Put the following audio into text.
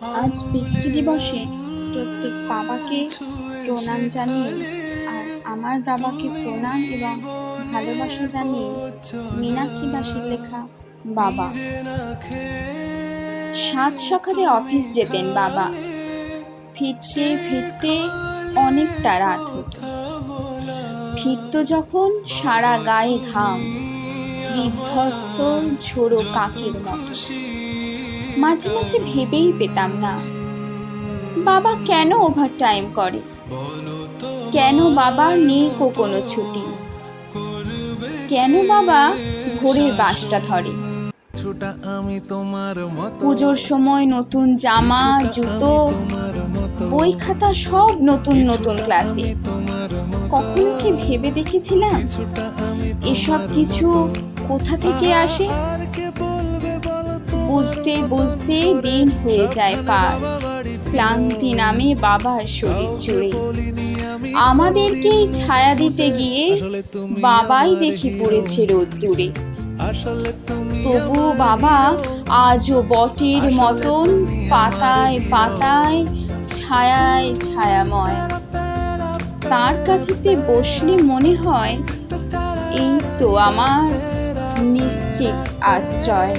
আজ পিতৃদিবসে প্রত্যেক বাবাকে প্রণাম জানিয়ে আর আমার বাবাকে প্রণাম এবং ভালোবাসা জানিয়ে মীনাক্ষী দাসের লেখা বাবা। সাত সকালে অফিস যেতেন বাবা। ফিরতে ফিরতে অনেকটা রাত হতো। ফিরত যখন সারা গায়ে ঘাম, বিধ্বস্ত ঝোড়ো কাকের মতো। মাঝে মাঝে ভেবেই পেতাম না বাবা কেন ওভারটাইম করে, কেন বাবার নেই কোনো ছুটি, কেন বাবা ভোরের বাসটা ধরে। পুজোর সময় নতুন জামা, জুতো, বই খাতা সব নতুন নতুন ক্লাসে। কখনো কি ভেবে দেখেছিলাম এসব কিছু কোথা থেকে আসে? বুঝতে বুঝতে দিন হয়ে যায় পার, ক্লান্তি নামে বাবার শরীর জুড়ে। আমাদেরকেই ছায়া দিতে গিয়ে বাবাই দেখি পড়েছে রোদ্দুরে। তবুও বাবা আজও বটের মতন পাতায় পাতায় ছায়ায় ছায়াময়। তার কাছেতে বসলে মনে হয় এই তো আমার নিশ্চিত আশ্রয়।